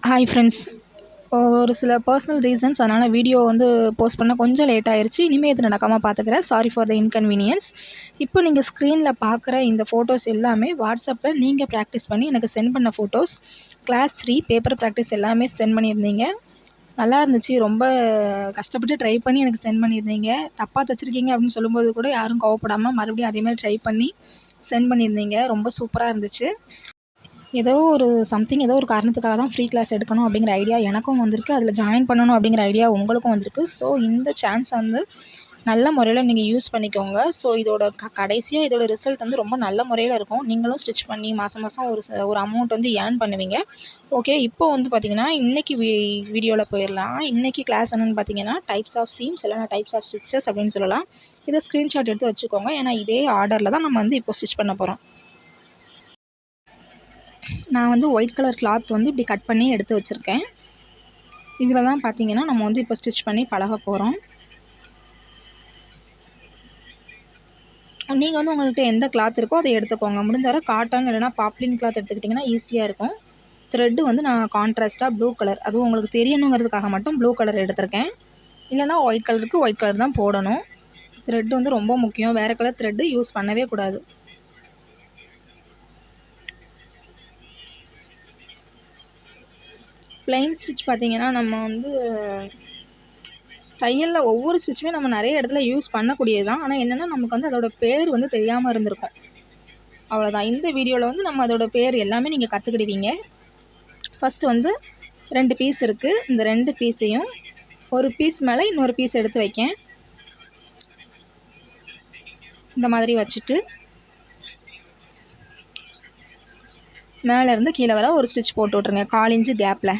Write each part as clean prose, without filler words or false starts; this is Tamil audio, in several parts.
Hi friends. ஒரு சில பர்சனல் ரீசன்ஸ் அதனால் வீடியோ போஸ்ட் பண்ண கொஞ்சம் லேட் ஆயிருச்சு. இனிமேல் இது நடக்காமல் பார்த்துக்கிறேன். Sorry for the inconvenience. இப்போ நீங்கள் ஸ்க்ரீனில் பார்க்குற இந்த ஃபோட்டோஸ் எல்லாமே வாட்ஸ்அப்பில் நீங்கள் ப்ராக்டிஸ் பண்ணி எனக்கு சென்ட் பண்ண ஃபோட்டோஸ். கிளாஸ் 3 பேப்பர் ப்ராக்டிஸ் எல்லாமே சென்ட் பண்ணியிருந்தீங்க. நல்லா இருந்துச்சு. ரொம்ப கஷ்டப்பட்டு ட்ரை பண்ணி எனக்கு சென்ட் பண்ணியிருந்தீங்க. தப்பாக தச்சுருக்கீங்க அப்படின்னு சொல்லும்போது கூட யாரும் கோவப்படாமல் மறுபடியும் அதேமாதிரி ட்ரை பண்ணி சென்ட் பண்ணியிருந்தீங்க. ரொம்ப சூப்பராக இருந்துச்சு. ஏதோ ஒரு காரணத்துக்காக தான் ஃப்ரீ கிளாஸ் எடுக்கணும் அப்படிங்கிற ஐடியா எனக்கும் வந்திருக்கு. அதில் ஜாயின் பண்ணணும் அப்படிங்கிற ஐடியா உங்களுக்கும் வந்திருக்கு. ஸோ இந்த சான்ஸை நல்ல முறையில் நீங்கள் யூஸ் பண்ணிக்கோங்க. ஸோ இதோட கடைசியாக இதோட ரிசல்ட் ரொம்ப நல்ல முறையில் இருக்கும். நீங்களும் ஸ்டிச் பண்ணி மாதம் மாதம் ஒரு அமௌண்ட் ஏர்ன் பண்ணுவீங்க. ஓகே, இப்போ பார்த்தீங்கன்னா இன்றைக்கி வீடியோவில் போயிடலாம். இன்றைக்கி கிளாஸ் என்னென்னு பார்த்தீங்கன்னா டைப்ஸ் ஆஃப் சீம்ஸ் இல்லைனா டைப்ஸ் ஆஃப் ஸ்டிச்சஸ் அப்படின்னு சொல்லலாம். இதை ஸ்க்ரீன்ஷாட் எடுத்து வச்சுக்கோங்க. ஏன்னா இதே ஆர்டரில் தான் நம்ம இப்போ ஸ்டிச் பண்ண போகிறோம். நான் ஒயிட் கலர் கிளாத் இப்படி கட் பண்ணி எடுத்து வச்சுருக்கேன். இதில் தான் பார்த்தீங்கன்னா நம்ம இப்போ ஸ்டிச் பண்ணி பழக போகிறோம். நீங்கள் உங்கள்கிட்ட எந்த கிளாத் இருக்கோ அதை எடுத்துக்கோங்க. முடிஞ்ச வரை காட்டன் இல்லைனா பாப்லின் கிளாத் எடுத்துக்கிட்டிங்கன்னா ஈஸியாக இருக்கும். த்ரெட்டு நான் கான்ட்ராஸ்ட்டாக ப்ளூ கலர், அதுவும் உங்களுக்கு தெரியணுங்கிறதுக்காக மட்டும் ப்ளூ கலர் எடுத்திருக்கேன். இல்லைனா ஒயிட் கலருக்கு ஒயிட் கலர் தான் போடணும். த்ரெட்டு ரொம்ப முக்கியம். வேறு கலர் த்ரெட்டு யூஸ் பண்ணவே கூடாது. ப்ளைன் ஸ்டிச் பார்த்திங்கன்னா நம்ம தையலில் ஒவ்வொரு ஸ்டிச்சுமே நம்ம நிறைய இடத்துல யூஸ் பண்ணக்கூடியது தான். ஆனால் என்னென்னா நமக்கு அதோட பேர் தெரியாமல் இருந்திருக்கும். அவ்வளோதான். இந்த வீடியோவில் நம்ம அதோட பேர் எல்லாமே நீங்கள் கற்றுக்கிடுவீங்க. ஃபஸ்ட்டு 2 பீஸ் இருக்குது. இந்த 2 பீஸையும் ஒரு பீஸ் மேலே இன்னொரு பீஸ் எடுத்து வைக்கேன். இந்த மாதிரி வச்சுட்டு மேலேருந்து கீழே வர ஒரு ஸ்டிச் போட்டு விட்ருங்க 1/4 இன்ச்சு கேப்பில்.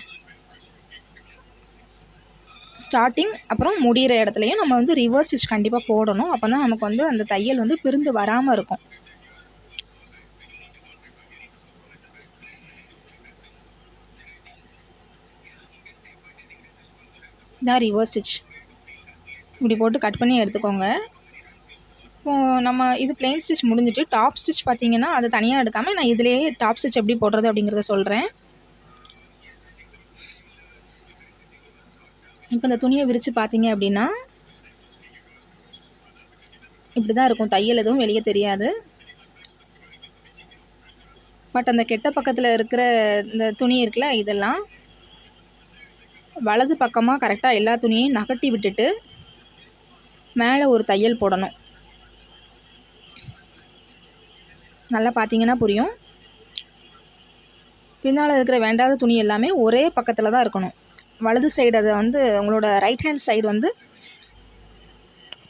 ஸ்டார்டிங் அப்புறம் முடிகிற இடத்துலையும் நம்ம ரிவர்ஸ் ஸ்டிச் கண்டிப்பாக போடணும். அப்போ தான் நமக்கு அந்த தையல் பிரிந்து வராமல் இருக்கும். இதான் ரிவர்ஸ் ஸ்டிச். இப்படி போட்டு கட் பண்ணி எடுத்துக்கோங்க. இப்போது நம்ம இது ப்ளைன் ஸ்டிச் முடிஞ்சிட்டு டாப் ஸ்டிச் பார்த்திங்கன்னா அதை தனியாக எடுக்காமல் நான் இதிலேயே டாப் ஸ்டிச் எப்படி போடுறது அப்படிங்கிறத சொல்கிறேன். இப்போ இந்த துணியை விரித்து பார்த்தீங்க அப்படின்னா இப்படி தான் இருக்கும். தையல் எதுவும் வெளியே தெரியாது. பட் அந்த கெட்ட பக்கத்தில் இருக்கிற இந்த துணி இருக்குல்ல, இதெல்லாம் வலது பக்கமாக கரெக்டாக எல்லா துணியையும் நகட்டி விட்டுட்டு மேலே ஒரு தையல் போடணும். நல்லா பார்த்தீங்கன்னா புரியும். பின்னால் இருக்கிற வேண்டாத துணி எல்லாமே ஒரே பக்கத்தில் தான் இருக்கணும். வலது சைடு அதை உங்களோட ரைட் ஹேண்ட் சைடு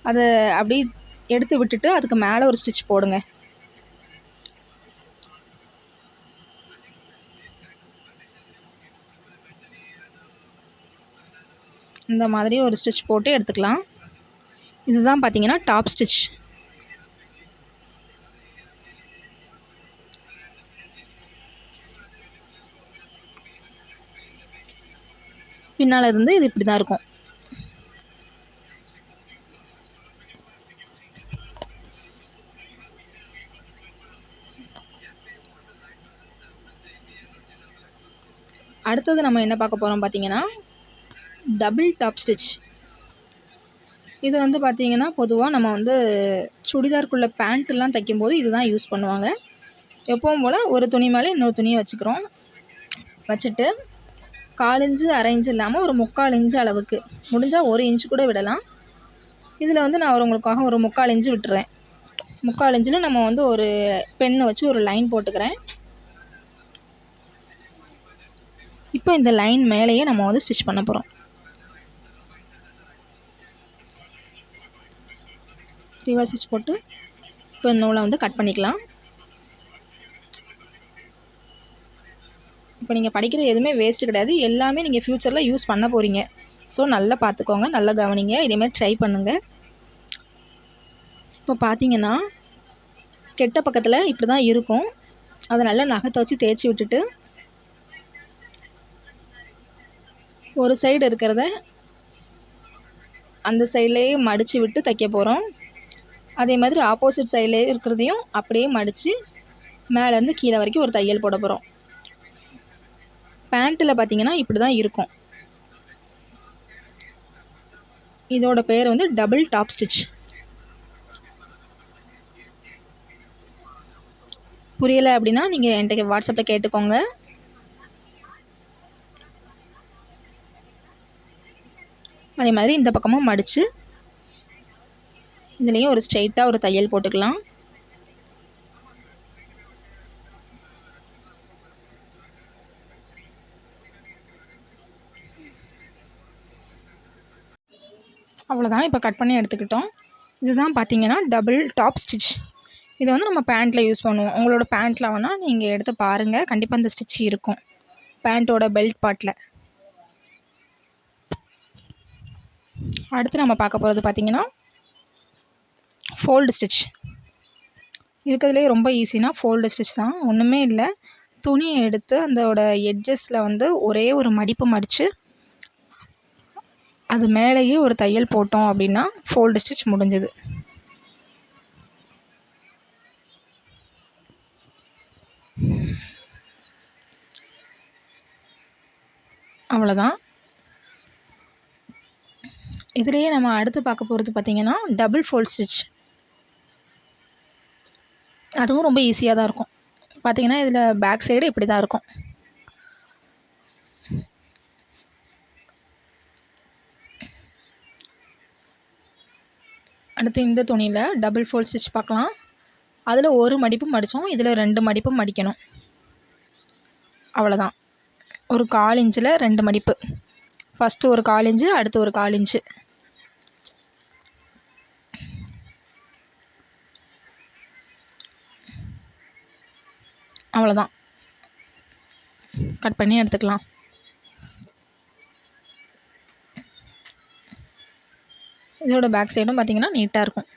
அதை அப்படி எடுத்து விட்டுட்டு அதுக்கு மேலே ஒரு ஸ்டிச் போடுங்க. இந்த மாதிரி ஒரு ஸ்டிச் போட்டு எடுத்துக்கலாம். இதுதான் பார்த்தீங்கன்னா டாப் ஸ்டிச். பின்னால் இருந்து இது இப்படி தான் இருக்கும். அடுத்தது நம்ம என்ன பார்க்க போகிறோம் பார்த்தீங்கன்னா டபுள் டாப் ஸ்டிச். இது பார்த்தீங்கன்னா பொதுவாக நம்ம சுடிதாருக்குள்ளே பேண்ட்டுலாம் தைக்கும்போது இதுதான் யூஸ் பண்ணுவாங்க. எப்பவும் போல் ஒரு துணி மேலே இன்னொரு துணியை வச்சுக்கிறோம். வச்சுட்டு 1/4 இன்ச்சு 1/2 இன்ச்சு இல்லாமல் ஒரு 3/4 இன்ச்சு அளவுக்கு, முடிஞ்சால் 1 இன்ச்சு கூட விடலாம். இதில் நான் உங்களுக்காக ஒரு 3/4 இன்ச்சு விட்டுறேன். 3/4 இன்ச்சில் நம்ம ஒரு பென்னு வச்சு ஒரு லைன் போட்டுக்கிறேன். இப்போ இந்த லைன் மேலேயே நம்ம ஸ்டிச் பண்ண போகிறோம். ரிவர்ஸ் ஸ்டிச் போட்டு இப்போ நூலை கட் பண்ணிக்கலாம். இப்போ நீங்கள் படிக்கிற எதுவுமே வேஸ்ட்டு கிடையாது. எல்லாமே நீங்கள் ஃப்யூச்சரில் யூஸ் பண்ண போகிறீங்க. ஸோ நல்லா பார்த்துக்கோங்க, நல்லா கவனிங்க. இதேமாதிரி ட்ரை பண்ணுங்கள். இப்போ பார்த்தீங்கன்னா கெட்ட பக்கத்தில் இப்படி தான் இருக்கும். அதை நல்லா நகத்தை வச்சு தேய்ச்சி விட்டுட்டு ஒரு சைடு இருக்கிறத அந்த சைட்லேயே மடித்து விட்டு தைக்க போகிறோம். அதே மாதிரி ஆப்போசிட் சைட்லேயே இருக்கிறதையும் அப்படியே மடித்து மேலேருந்து கீழே வரைக்கும் ஒரு தையல் போட போகிறோம். பேண்ட்டில் பார்த்தீங்கன்னா இப்படி தான் இருக்கும். இதோட பேர் வந்து டபுள் டாப் ஸ்டிச். புரியலை அப்படின்னா நீங்கள் என்கிட்ட வாட்ஸ்அப்பில் கேட்டுக்கோங்க. அதே மாதிரி இந்த பக்கமும் மடித்து இதுலேயும் ஒரு ஸ்ட்ரெயிட்டாக ஒரு தையல் போட்டுக்கலாம். அவ்வளோதான், இப்போ கட் பண்ணி எடுத்துக்கிட்டோம். இதுதான் பார்த்தீங்கன்னா டபுள் டாப் ஸ்டிச். இதை வந்து நம்ம பேண்ட்டில் யூஸ் பண்ணுவோம். உங்களோட பேண்ட்டில் வேணால் நீங்கள் எடுத்து பாருங்கள், கண்டிப்பாக இந்த ஸ்டிச் இருக்கும் பேண்ட்டோட பெல்ட் பார்ட்டில். அடுத்து நம்ம பார்க்க போகிறது பார்த்தீங்கன்னா ஃபோல்டு ஸ்டிச். இருக்கிறதுலே ரொம்ப ஈஸினா ஃபோல்டு ஸ்டிச் தான். ஒன்றுமே இல்லை, துணியை எடுத்து அதோட எட்ஜஸில் வந்து ஒரே ஒரு மடிப்பு மடித்து அது மேலேயே ஒரு தையல் போட்டோம் அப்படின்னா ஃபோல்டு ஸ்டிச் முடிஞ்சது. அவ்வளோதான். இதுலேயே நம்ம அடுத்து பார்க்க போகிறது பார்த்திங்கன்னா டபுள் ஃபோல்ட் ஸ்டிச். அதுவும் ரொம்ப ஈஸியாக தான் இருக்கும். பார்த்திங்கன்னா இதில் பேக் சைடு இப்படி தான் இருக்கும். அடுத்து இந்த துணியில் டபுள் ஃபோல்ட் ஸ்டிச் பார்க்கலாம். அதில் ஒரு மடிப்பு மடித்தோம், இதில் 2 மடிப்பும் மடிக்கணும். அவ்வளோதான். ஒரு 1/4 இன்ச்சில் 2 மடிப்பு. ஃபஸ்ட்டு ஒரு 1/4 இன்ச்சு, அடுத்து ஒரு 1/4 இன்ச்சு. அவ்வளோதான், கட் பண்ணி எடுத்துக்கலாம். இதோட பேக் சைடும் பார்த்திங்கன்னா நீட்டாக இருக்கும்.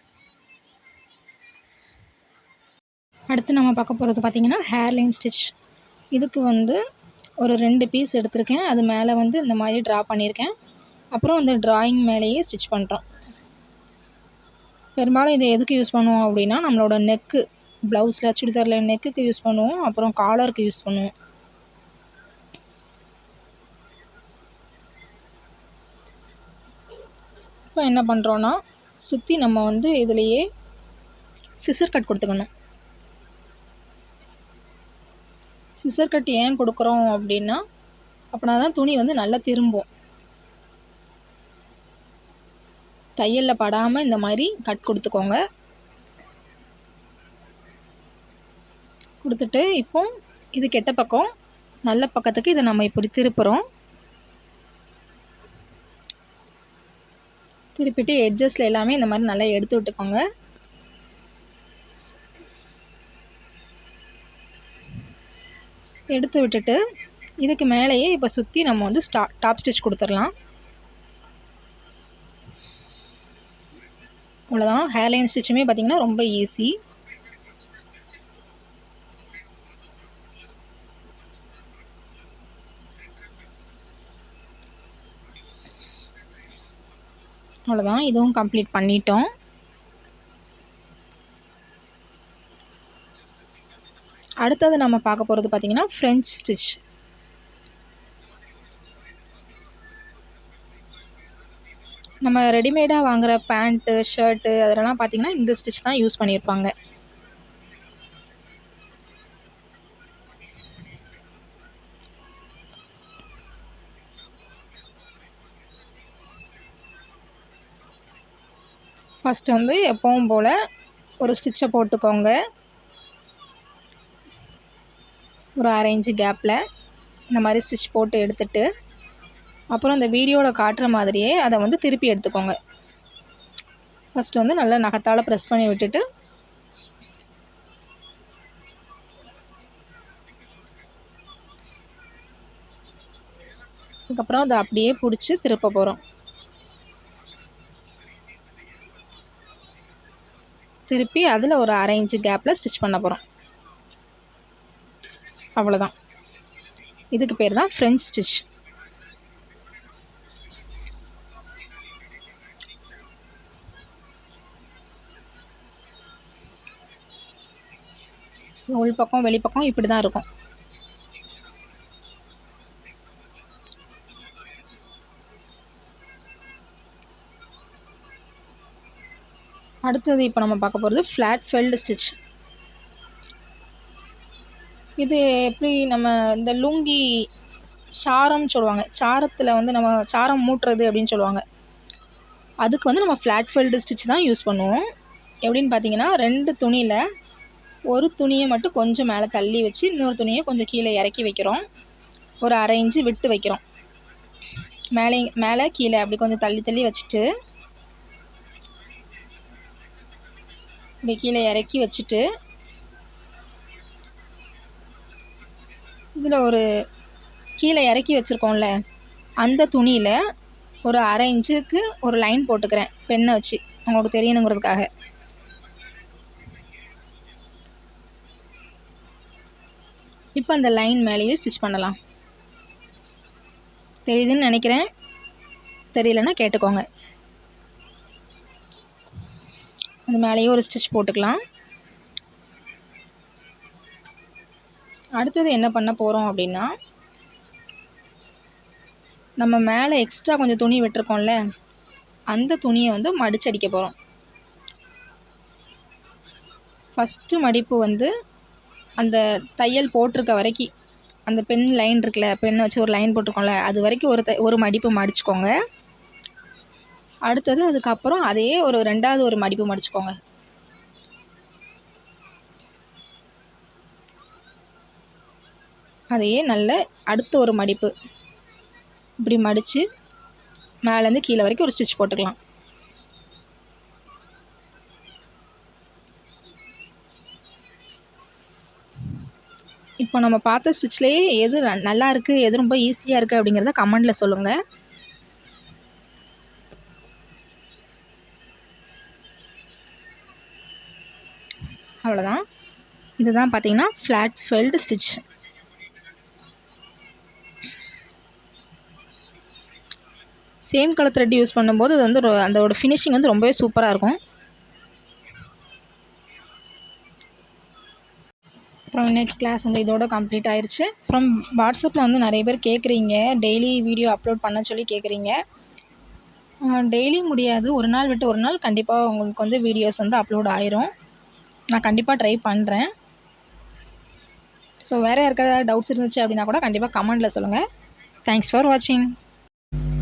அடுத்து நம்ம பார்க்க போகிறது பார்த்திங்கன்னா ஹேர்லைன் ஸ்டிச். இதுக்கு வந்து ஒரு 2 பீஸ் எடுத்திருக்கேன். அது மேலே வந்து இந்த மாதிரி ட்ரா பண்ணியிருக்கேன். அப்புறம் இந்த ட்ராயிங் மேலேயே ஸ்டிச் பண்ணுறோம். பெரும்பாலும் இதை எதுக்கு யூஸ் பண்ணுவோம் அப்படின்னா நம்மளோட நெக்கு, ப்ளவுஸில் சுடிதாரில் நெக்குக்கு யூஸ் பண்ணுவோம், அப்புறம் காலருக்கு யூஸ் பண்ணுவோம். இப்போ என்ன பண்ணுறோன்னா சுற்றி நம்ம வந்து இதிலையே சிசர் கட் கொடுத்துக்கணும். சிசர் கட் ஏன் கொடுக்குறோம் அப்படின்னா அப்படின்னா தான் துணி வந்து நல்லா திரும்பும். தையலில் படாமல் இந்த மாதிரி கட் கொடுத்துக்கோங்க. கொடுத்துட்டு இப்போ இது கெட்ட பக்கம், நல்ல பக்கத்துக்கு இதை நம்ம இப்படி திருப்புறோம். திருப்பிட்டு எட்ஜஸில் எல்லாமே இந்த மாதிரி நல்லா எடுத்து விட்டுக்கோங்க. எடுத்து விட்டுட்டு இதுக்கு மேலேயே இப்போ சுற்றி நம்ம வந்து டாப் ஸ்டிச் கொடுத்துடலாம். அவ்வளோதான். ஹேர்லைன் ஸ்டிச்சுமே பார்த்திங்கன்னா ரொம்ப ஈஸி. அவ்வளோதான், இதுவும் கம்ப்ளீட் பண்ணிட்டோம். அடுத்தது நம்ம பார்க்க போகிறது பார்த்திங்கன்னா ஃப்ரெஞ்ச் ஸ்டிச். நம்ம ரெடிமேடாக வாங்குகிற பேண்ட்டு, ஷர்ட்டு அதெல்லாம் பார்த்திங்கன்னா இந்த ஸ்டிச் தான் யூஸ் பண்ணியிருப்பாங்க. ஃபஸ்ட்டு வந்து எப்பவும் போல் ஒரு ஸ்டிச்சை போட்டுக்கோங்க. ஒரு 1/2 இன்ச்சு கேப்பில் இந்த மாதிரி ஸ்டிச் போட்டு எடுத்துட்டு அப்புறம் இந்த வீடியோவில் காட்டுற மாதிரியே அதை வந்து திருப்பி எடுத்துக்கோங்க. ஃபஸ்ட்டு வந்து நல்லா நகத்தால் ப்ரெஸ் பண்ணி விட்டுட்டு அதுக்கப்புறம் அதை அப்படியே பிடிச்சி திருப்ப போகிறோம். திருப்பி அதில் ஒரு 1/2 இன்ச்சு கேப்பில் ஸ்டிச் பண்ண போகிறோம். அவ்வளோதான். இதுக்கு பேர் தான் ஃப்ரெஞ்ச் ஸ்டிச். உள் பக்கம் வெளிப்பக்கம் இப்படி தான் இருக்கும். அடுத்தது இப்போ நம்ம பார்க்க போகிறது ஃப்ளாட் ஃபெல்டு ஸ்டிச். இது எப்படி நம்ம இந்த லுங்கி சாரம்னு சொல்லுவாங்க, சாரத்தில் வந்து நம்ம சாரம் மூட்டுறது அப்படின்னு சொல்லுவாங்க. அதுக்கு வந்து நம்ம ஃப்ளாட் ஃபெல்டு ஸ்டிச் தான் யூஸ் பண்ணுவோம். எப்படின்னு பார்த்தீங்கன்னா 2 துணியில் ஒரு துணியை மட்டும் கொஞ்சம் மேலே தள்ளி வச்சு இன்னொரு துணியை கொஞ்சம் கீழே இறக்கி வைக்கிறோம். ஒரு 1/2 இன்ச்சு விட்டு வைக்கிறோம். மேலே கீழே அப்படி கொஞ்சம் தள்ளி தள்ளி வச்சுட்டு இப்படி கீழே இறக்கி வச்சுட்டு இதில் ஒரு கீழே இறக்கி வச்சுருக்கோம்ல அந்த துணியில் ஒரு 1/2 இன்ச்சுக்கு ஒரு லைன் போட்டுக்கிறேன் பெண்ணை வச்சு, உங்களுக்கு தெரியணுங்கிறதுக்காக. இப்போ அந்த லைன் மேலேயே ஸ்டிச் பண்ணலாம். தெரியுதுன்னு நினைக்கிறேன், தெரியலன்னா கேட்டுக்கோங்க. அது மேலேயே ஒரு ஸ்டிச் போட்டுக்கலாம். அடுத்தது என்ன பண்ண போகிறோம் அப்படின்னா, நம்ம மேலே எக்ஸ்ட்ரா கொஞ்சம் துணி விட்டுருக்கோம்ல அந்த துணியை வந்து மடிச்சு அடிக்க போகிறோம். ஃபஸ்ட்டு மடிப்பு வந்து அந்த தையல் போட்டிருக்க வரைக்கும், அந்த பென் லைன் இருக்குல்ல, பெண்ணை வச்சு ஒரு லைன் போட்டிருக்கோம்ல அது வரைக்கும் ஒரு மடிப்பு மடிச்சுக்கோங்க. அடுத்தது அதுக்கப்புறம் அதே ஒரு 2வது ஒரு மடிப்பு மடிச்சுக்கோங்க. அதையே நல்ல அடுத்த ஒரு மடிப்பு இப்படி மடித்து மேலேருந்து கீழே வரைக்கும் ஒரு ஸ்டிச் போட்டுக்கலாம். இப்போ நம்ம பார்த்த ஸ்டிச்லேயே எது நல்லா இருக்குது, எது ரொம்ப ஈஸியாக இருக்குது அப்படிங்கிறத கமெண்டில் சொல்லுங்கள். அவ்வளோதான். இதுதான் பார்த்தீங்கன்னா flat felled stitch. Same colour thread use பண்ணும்போது அது வந்து அதோட ஃபினிஷிங் வந்து ரொம்பவே சூப்பராக இருக்கும். அப்புறம் இன்றைக்கி கிளாஸ் வந்து இதோட கம்ப்ளீட் ஆயிடுச்சு. அப்புறம் வாட்ஸ்அப்பில் வந்து நிறைய பேர் கேட்குறீங்க, டெய்லி வீடியோ அப்லோட் பண்ண சொல்லி கேட்குறீங்க. டெய்லி முடியாது, ஒரு நாள் விட்டு ஒரு நாள் கண்டிப்பாக உங்களுக்கு வந்து வீடியோஸ் வந்து அப்லோட் ஆயிரும். நான் கண்டிப்பாக ட்ரை பண்ணுறேன். ஸோ வேறு யாருக்காவது டவுட்ஸ் இருந்துச்சு அப்படின்னா கூட கண்டிப்பாக கமெண்டில் சொல்லுங்கள். தேங்க்ஸ் ஃபார் வாட்சிங்.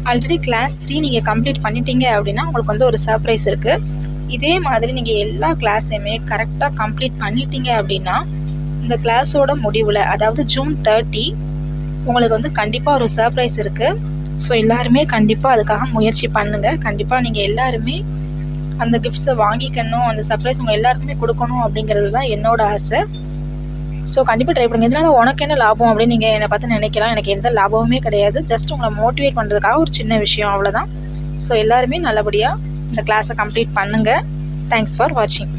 ஆல்ரெடி கிளாஸ் 3 நீங்கள் கம்ப்ளீட் பண்ணிட்டீங்க அப்படின்னா உங்களுக்கு வந்து ஒரு சர்ப்ரைஸ் இருக்குது. இதே மாதிரி நீங்கள் எல்லா கிளாஸையுமே கரெக்டாக கம்ப்ளீட் பண்ணிட்டீங்க அப்படின்னா இந்த கிளாஸோட முடிவில், அதாவது ஜூன் 30 உங்களுக்கு வந்து கண்டிப்பாக ஒரு சர்ப்ரைஸ் இருக்குது. ஸோ எல்லாருமே கண்டிப்பாக அதுக்காக முயற்சி பண்ணுங்கள். கண்டிப்பாக நீங்கள் எல்லாருமே அந்த கிஃப்ட்ஸை வாங்கிக்கணும், அந்த சர்ப்ரைஸ் உங்கள் எல்லாருக்குமே கொடுக்கணும் அப்படிங்கிறது தான் என்னோடய ஆசை. ஸோ கண்டிப்பாக ட்ரை பண்ணுங்கள். இதனால் உனக்கு என்ன லாபம் அப்படின்னு நீங்கள் என்னை பார்த்து நினைக்கலாம். எனக்கு எந்த லாபமுமே கிடையாது. ஜஸ்ட் உங்களை மோட்டிவேட் பண்ணுறதுக்காக ஒரு சின்ன விஷயம், அவ்வளோதான். ஸோ எல்லாருமே நல்லபடியாக இந்த கிளாஸை கம்ப்ளீட் பண்ணுங்கள். தேங்க்ஸ் ஃபார் வாட்சிங்.